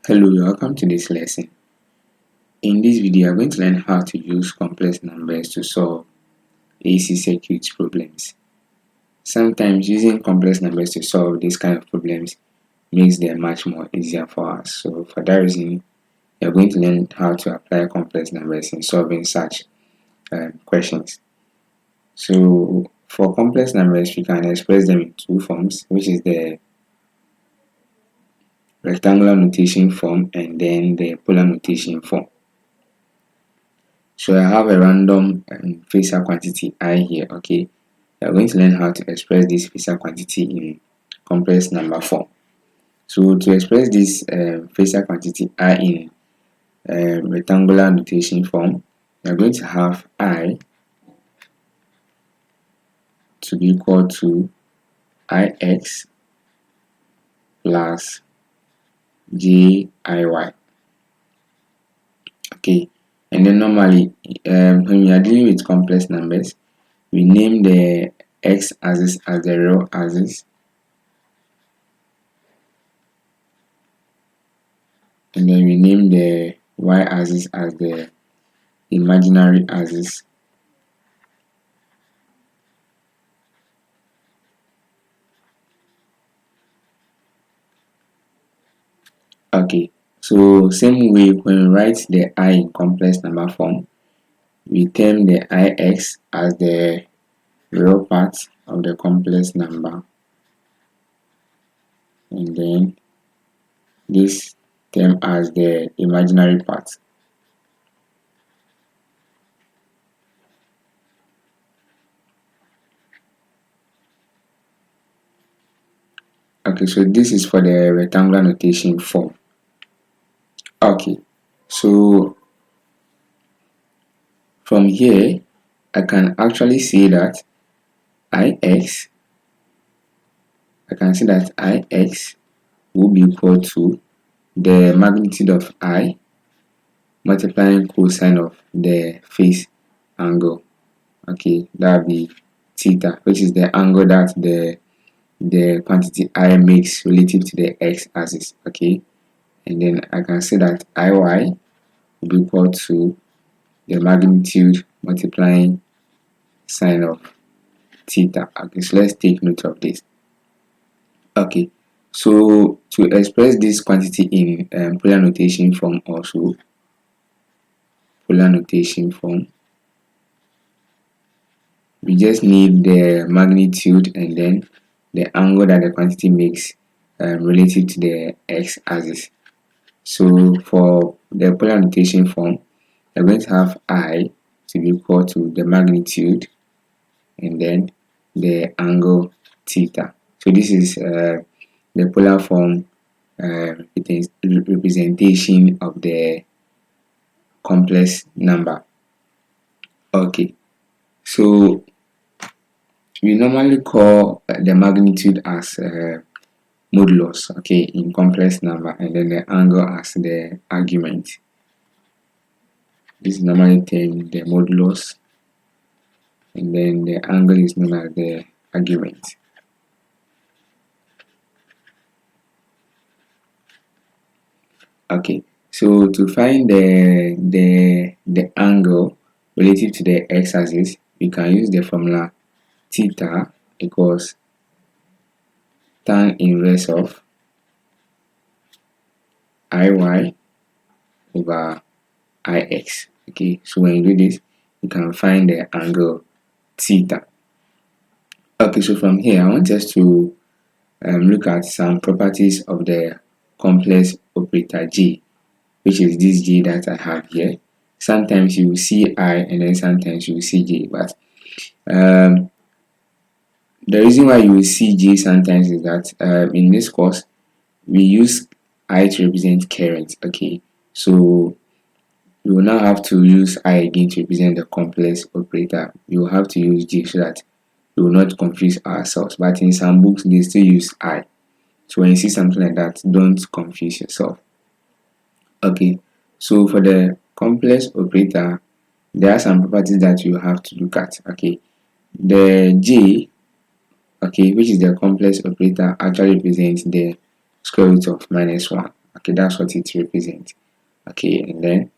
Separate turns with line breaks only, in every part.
Hello, welcome to this lesson. In this video, we are going to learn how to use complex numbers to solve AC circuit problems. Sometimes using complex numbers to solve this kind of problems makes them much more easier for us. So for that reason, we are going to learn how to apply complex numbers in solving such questions. So for complex numbers, we can express them in two forms, which is the rectangular notation form and then the polar notation form. So I have a random phasor quantity I here. Okay, we are going to learn how to express this phasor quantity in complex number form. So to express this phasor quantity I in rectangular notation form, we are going to have I to be equal to Ix plus JIY. Okay, and then normally when we are dealing with complex numbers, we name the x-axis as the real axis and then we name the y-axis as the imaginary axis. Okay, so same way when we write the I in complex number form, we term the Ix as the real part of the complex number and then this term as the imaginary part. Okay, so this is for the rectangular notation form. Okay, so from here I can actually say that Ix will be equal to the magnitude of I multiplying cosine of the phase angle. Okay, that will be theta, which is the angle that the quantity I makes relative to the x-axis. Okay, and then I can say that Iy will be equal to the magnitude multiplying sine of theta. Okay, so let's take note of this. Okay, so to express this quantity in polar notation form also, we just need the magnitude and then the angle that the quantity makes relative to the x-axis. So for the polar notation form, we're going to have I to be equal to the magnitude and then the angle theta. So this is the polar form representation of the complex number. Okay, so we normally call the magnitude as modulus, okay, in complex number, and then the angle as the argument. This is normally termed the modulus, and then the angle is known as the argument. Okay, so to find the angle relative to the x-axis, we can use the formula theta equals tan inverse of Iy over Ix. Okay, so when you do this, you can find the angle theta. Okay, so from here, I want us to look at some properties of the complex operator J, which is this J that I have here. Sometimes you will see I and then sometimes you will see J, but the reason why you will see J sometimes is that in this course we use I to represent current. Okay, so we will now have to use I again to represent the complex operator. You will have to use J so that we will not confuse ourselves, but in some books they still use I. So when you see something like that, don't confuse yourself. Okay, so for the complex operator, there are some properties that you have to look at. Okay, the J, okay, which is the complex operator, actually represents the square root of -1. Okay, that's what it represents. Okay, and then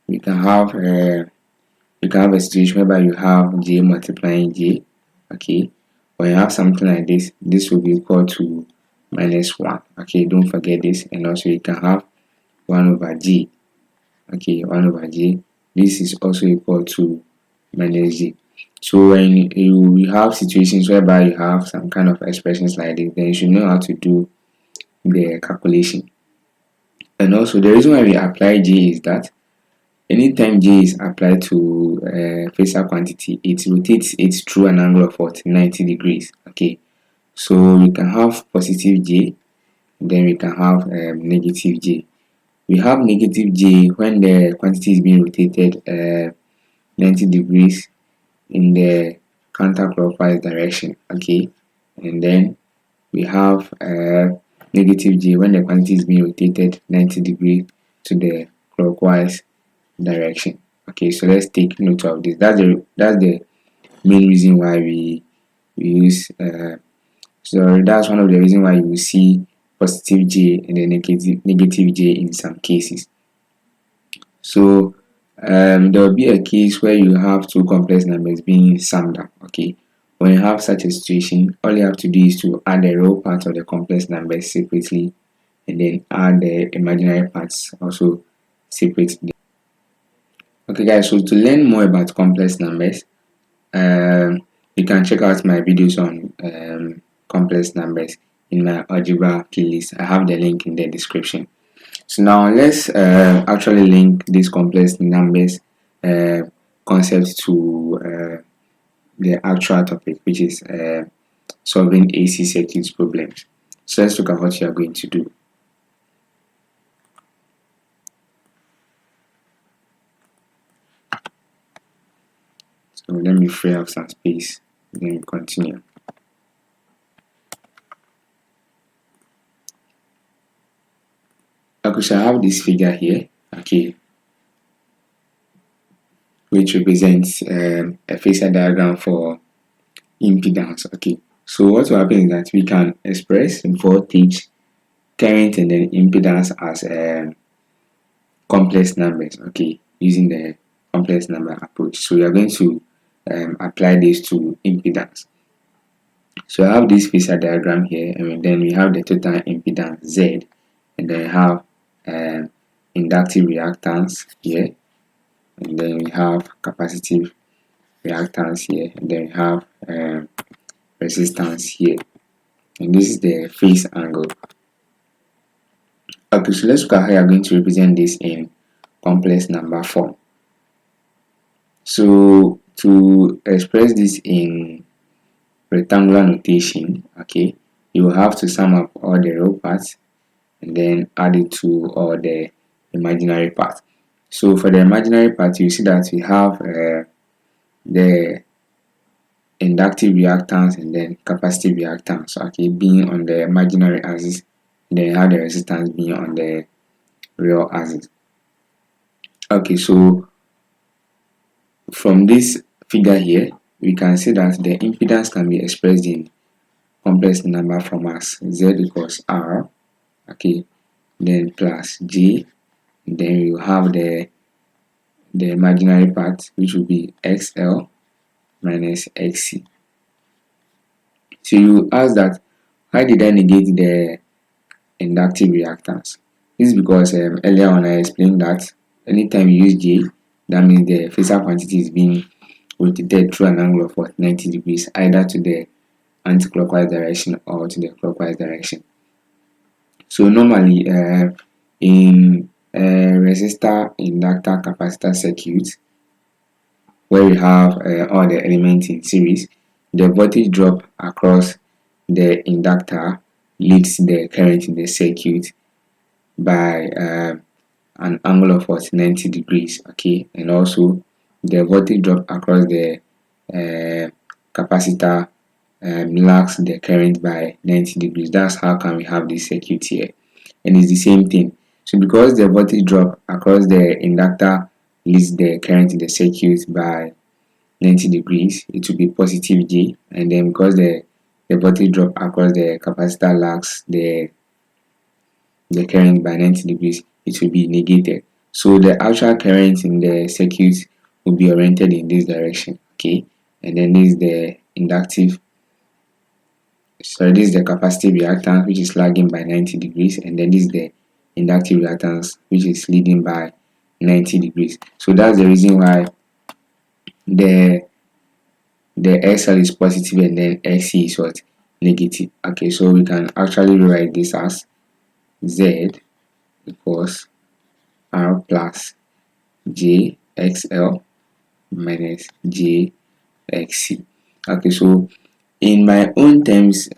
we can have a situation whereby you have j multiplying j. Okay, when you have something like this, this will be equal to -1. Okay, don't forget this. And also you can have 1 over j. Okay, 1 over j. This is also equal to -j. So when you have situations whereby you have some kind of expressions like this, then you should know how to do the calculation. And also the reason why we apply j is that anytime j is applied to phasor quantity, it rotates it through an angle of what? 90 degrees. Okay, so we can have positive j, then we can have negative j. We have negative j when the quantity is being rotated 90 degrees in the counterclockwise direction. Okay, and then we have negative j when the quantity is being rotated 90 degrees to the clockwise direction. Okay, so let's take note of this. That's the main reason why we use so that's one of the reasons why you will see positive j and then negative j in some cases. So there will be a case where you have two complex numbers being summed up. Okay, when you have such a situation, all you have to do is to add the real part of the complex numbers separately and then add the imaginary parts also separately. Okay guys, so to learn more about complex numbers, you can check out my videos on complex numbers in my algebra playlist. I have the link in the description. So now let's actually link these complex numbers concept to the actual topic, which is solving AC circuit problems. So let's look at what you are going to do. So let me free up some space, then continue. Okay, so I have this figure here, okay, which represents a phasor diagram for impedance. Okay, so what will happen is that we can express voltage, current, and then impedance as complex numbers. Okay, using the complex number approach. So we are going to apply this to impedance. So I have this phasor diagram here, and then we have the total impedance Z, and then we have inductive reactance here, and then we have capacitive reactance here, and then we have resistance here, and this is the phase angle. Okay, so let's look at how you are going to represent this in complex number form. So to express this in rectangular notation, okay, you will have to sum up all the real parts and then add it to all the imaginary part. So for the imaginary part, you see that we have the inductive reactance and then capacitive reactance, okay, being on the imaginary axis, then you have the resistance being on the real axis. Okay, so from this figure here, we can see that the impedance can be expressed in complex number form as Z equals R, okay, then plus J, then you have the imaginary part, which will be XL minus XC. So you ask that, why did I negate the inductive reactance? This is because earlier on I explained that anytime you use J, that means the phasor quantity is being rotated through an angle of 90 degrees, either to the anti-clockwise direction or to the clockwise direction. So normally in resistor, inductor, capacitor circuits, where we have all the elements in series, the voltage drop across the inductor leads the current in the circuit by an angle of 90 degrees, okay, and also the voltage drop across the capacitor lags the current by 90 degrees. That's how can we have this circuit here, and it's the same thing. So because the voltage drop across the inductor leads the current in the circuit by 90 degrees, it will be positive J, and then because the voltage drop across the capacitor lags the the current by 90 degrees, it will be negated. So the actual current in the circuit will be oriented in this direction. Okay, and then this is the this is the capacitive reactance, which is lagging by 90 degrees, and then this is the inductive reactance, which is leading by 90 degrees. So that's the reason why the XL is positive and then XC is what? Negative. Okay, so we can actually rewrite this as Z equals R plus JXL minus JXC. Okay, so in my own terms,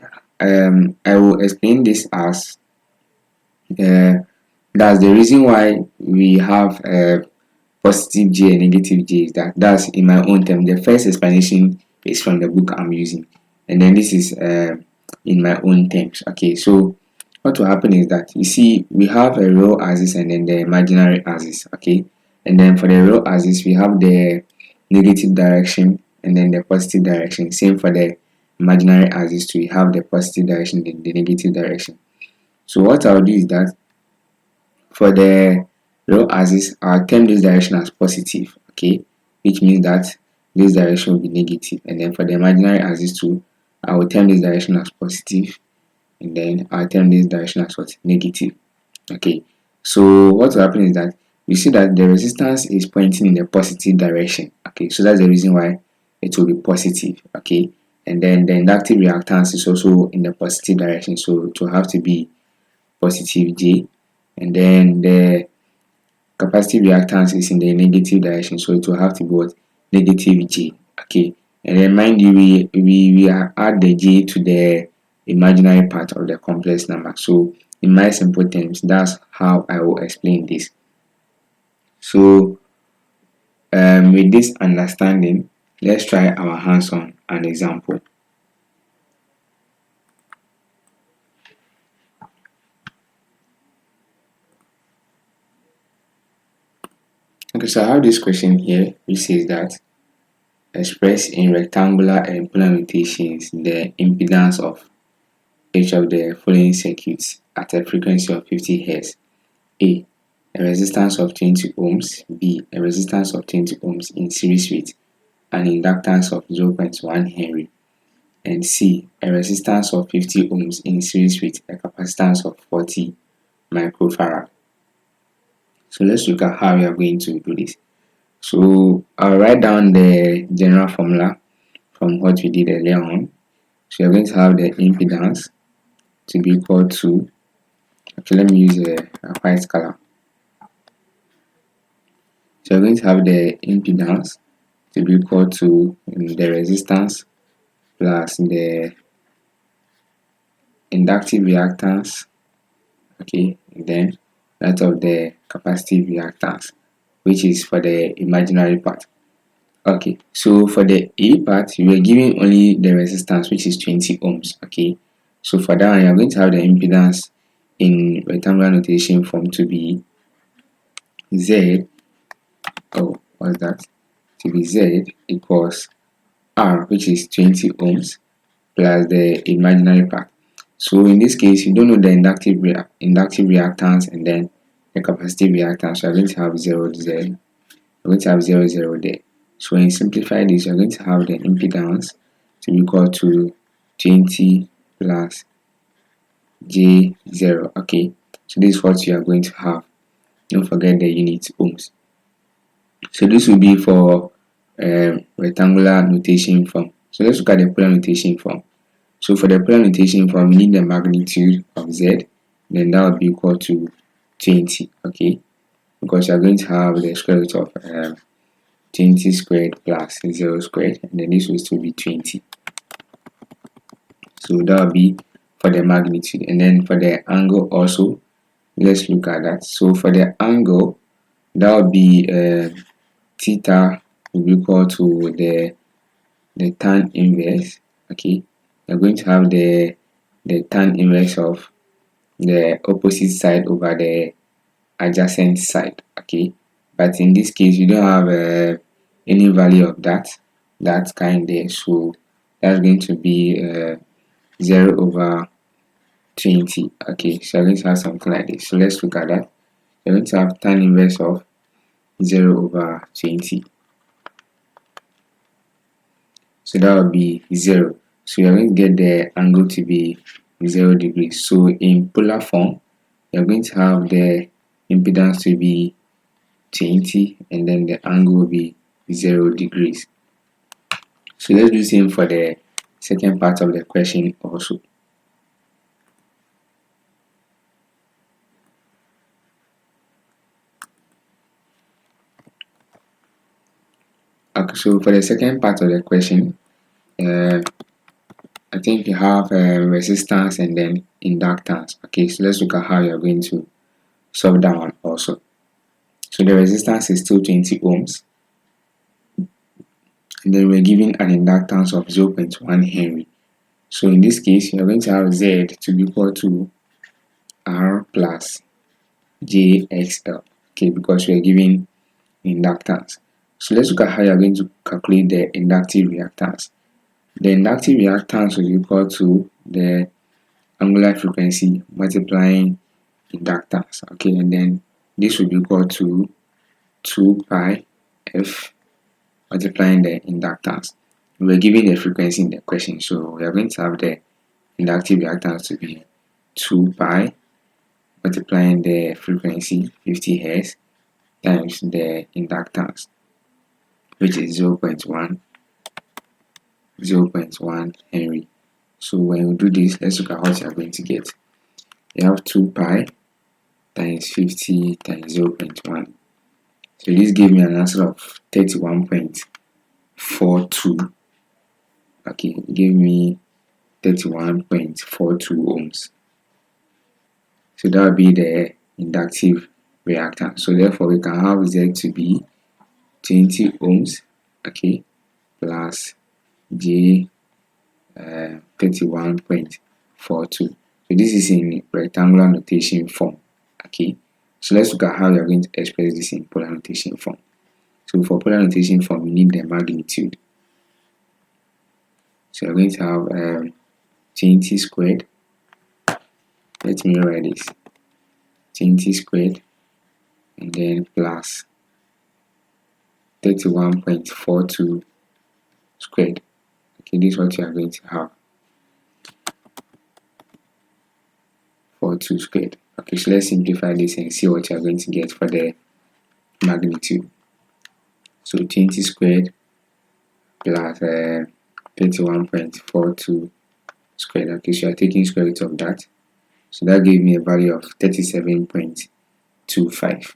I will explain this as that's the reason why we have positive J and negative J. That's in my own term. The first explanation is from the book I'm using, and then this is in my own terms. Okay, so what will happen is that you see we have a real axis and then the imaginary axis. Okay, and then for the real axis we have the negative direction and then the positive direction. Same for the imaginary axis too. We have the positive direction and the negative direction. So what I'll do is that for the real axis, I'll term this direction as positive, okay, which means that this direction will be negative. And then for the imaginary axis too, I will term this direction as positive, and then I'll term this direction as what? Negative. Okay, so what will happen is that you see that the resistance is pointing in the positive direction. Okay, so that's the reason why it will be positive. Okay, and then the inductive reactance is also in the positive direction, so it will have to be positive J, and then the capacitive reactance is in the negative direction, so it will have to be what? Negative J. Okay, and then mind you, we add the J to the imaginary part of the complex number. So in my simple terms, that's how I will explain this. So with this understanding, let's try our hands on an example. Okay, so I have this question here which says that express in rectangular and polar notations the impedance of each of the following circuits at a frequency of 50 Hz. A. A resistance of 20 ohms. B. A resistance of 20 ohms in series with an inductance of 0.1 Henry. And C. A resistance of 50 ohms in series with a capacitance of 40 microfarad. So let's look at how we are going to do this. So I'll write down the general formula from what we did earlier on. So you're going to have the impedance to be equal to, okay, let me use a white color. So you're going to have the impedance to be equal to the resistance plus the inductive reactance, okay, and then that of the capacitive reactance, which is for the imaginary part. Okay, so for the A part, we are giving only the resistance, which is 20 ohms. Okay, so for that one, you're going to have the impedance in rectangular notation form to be Z. Oh, what's that? To be Z equals R, which is 20 ohms, plus the imaginary part. So in this case, you don't know the inductive reactance and then the capacitive reactance. So you're going to have 0 Z. You're going to have 0 0 there. So when you simplify this, you're going to have the impedance to be equal to 20 plus J0. Okay, so this is what you are going to have. Don't forget the unit ohms. So this will be for rectangular notation form. So let's look at the polar notation form. So for the polar notation form, we need the magnitude of Z, then that would be equal to 20. Okay, because you are going to have the square root of 20 squared plus 0 squared, and then this will still be 20. So that will be for the magnitude. And then for the angle also, let's look at that. So for the angle, that would be theta will be equal to the tan inverse. Okay, you're going to have the tan inverse of the opposite side over the adjacent side. Okay, but in this case you don't have any value of that kind there, so that's going to be 0 over 20. Okay, so you're going to have something like this. So let's look at that. You're going to have tan inverse of 0 over 20. So that will be 0. So you're going to get the angle to be 0 degrees. So in polar form, you're going to have the impedance to be 20 and then the angle will be 0 degrees. So let's do the same for the second part of the question also. Okay, so for the second part of the question, I think you have resistance and then inductance. Okay, so let's look at how you're going to solve that one also. So the resistance is still 20 ohms. And then we're given an inductance of 0.1 Henry. So in this case, you're going to have Z to be equal to R plus JXL. Okay, because we're given inductance. So let's look at how you're going to calculate the inductive reactance. The inductive reactance will be equal to the angular frequency multiplying inductance. Okay, and then this will be equal to 2 pi f multiplying the inductance. We're given the frequency in the question, so we are going to have the inductive reactance to be 2 pi multiplying the frequency 50 Hz times the inductance, which is 0.1 Henry. So when we do this, let's look at what you are going to get. You have 2 pi times 50 times 0.1. So this gave me an answer of 31.42. Okay, it gave me 31.42 ohms. So that would be the inductive reactance. So therefore we can have Z to be 20 ohms, okay, plus J 31.42. So this is in rectangular notation form. Okay, so let's look at how we are going to express this in polar notation form. So for polar notation form, we need the magnitude. So we're going to have 20 squared. Let me write this. 20 squared and then plus 31.42 squared. Okay, this is what you are going to have. 42 squared. Okay, so let's simplify this and see what you are going to get for the magnitude. So 20 squared plus 31.42 squared. Okay, so you are taking square root of that. So that gave me a value of 37.25.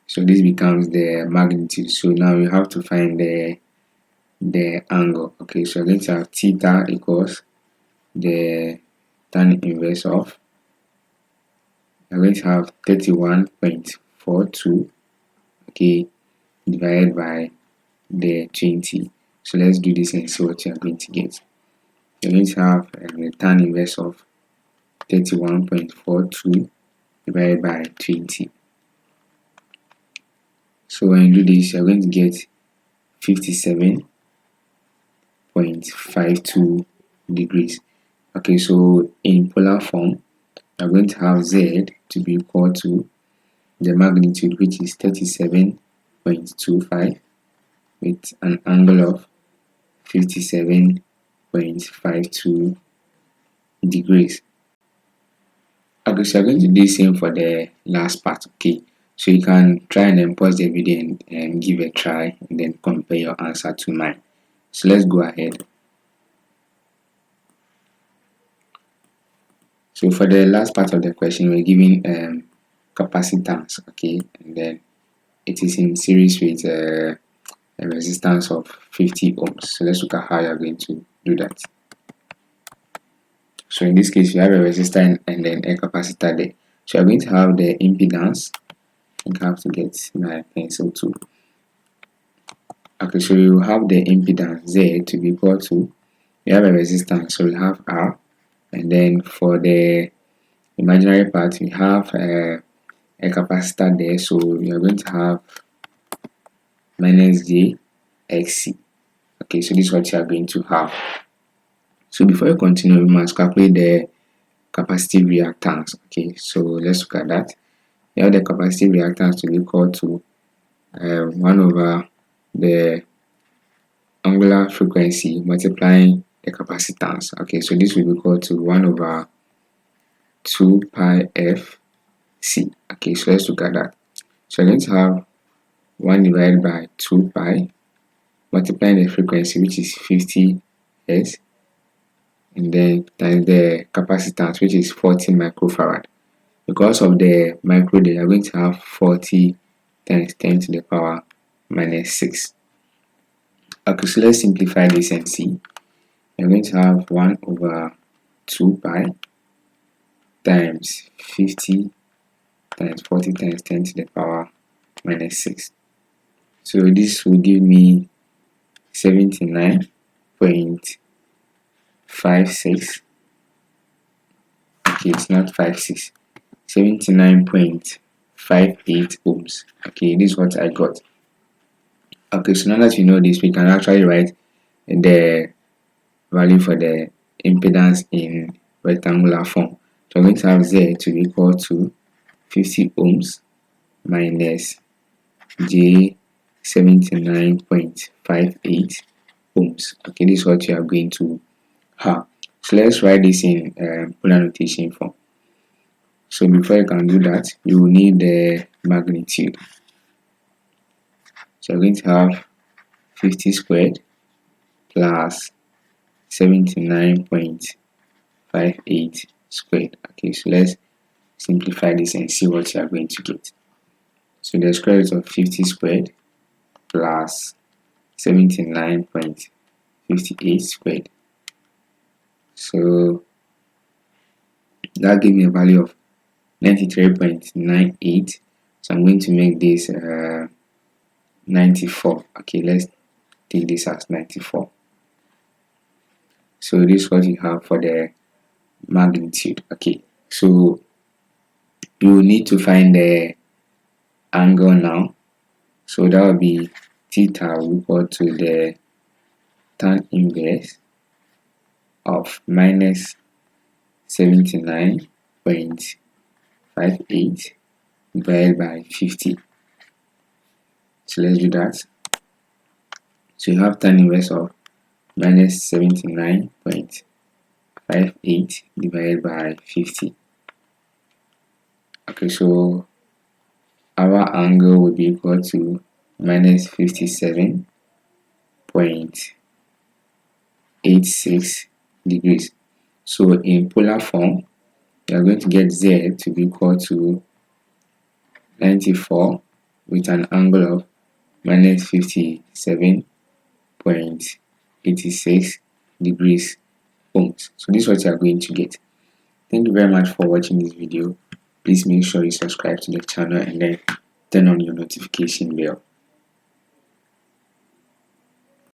So this becomes the magnitude. So now you have to find the angle. Okay, so we're going to have theta equals the tan inverse of, we're going to have 31.42, okay, divided by the 20. So let's do this and see what you're going to get. You're going to have the tan inverse of 31.42 divided by 20. So when you do this, you're going to get 57.52 degrees. Okay, so in polar form, we're going to have Z to be equal to the magnitude, which is 37.25 with an angle of 57.52 degrees. Okay, so I'm going to do the same for the last part. Okay, so you can try and then pause the video and give a try and then compare your answer to mine. So let's go ahead. So for the last part of the question, we're given capacitance, okay, and then it is in series with a resistance of 50 ohms. So let's look at how you're going to do that. So in this case, you have a resistor and then a capacitor there. So you're going to have the impedance. I think I have to get my pencil too. Okay, so you have the impedance Z to be equal to, you have a resistance, so we have R, and then for the imaginary part, we have a capacitor there, so we are going to have minus J XC. Okay, so this is what you are going to have. So before you continue, we must calculate the capacitive reactance. Okay, so let's look at that. You have the capacitive reactance to be equal to 1 over the angular frequency multiplying the capacitance. Okay, so this will be equal to 1 over 2 pi f c. Okay, so let's look at that. So I'm going to have 1 divided by 2 pi multiplying the frequency, which is 50 Hz, and then times the capacitance, which is 40 microfarad. Because of the micro, they are going to have 40 times 10 to the power minus 6. Okay, so let's simplify this and see. We're going to have 1 over 2 pi times 50 times 40 times 10 to the power minus 6. So this will give me 79.56. Okay, it's not 56. 79.58 ohms. Okay, this is what I got. Okay, so now that you know this, we can actually write the value for the impedance in rectangular form. So I'm going to have Z to be equal to 50 ohms minus J 79.58 ohms. Okay, this is what you are going to have. So let's write this in polar notation form. So before you can do that, you will need the magnitude. So you're going to have 50 squared plus 79.58 squared. Okay, so let's simplify this and see what you are going to get. So the square root of 50 squared plus 79.58 squared. So that gave me a value of 93.98. So I'm going to make this 94. Okay, let's take this as 94. So this is what you have for the magnitude. Okay, so you need to find the angle now. So that will be theta equal to the tan inverse of minus 79.58 divided by 50. So let's do that. So you have tan inverse of minus 79.58 divided by 50. Okay, so our angle will be equal to minus 57.86 degrees. So in polar form, we are going to get Z to be equal to 94 with an angle of minus 57.86 degrees ohms. So this is what you are going to get. Thank you very much for watching this video. Please make sure you subscribe to the channel and then turn on your notification bell.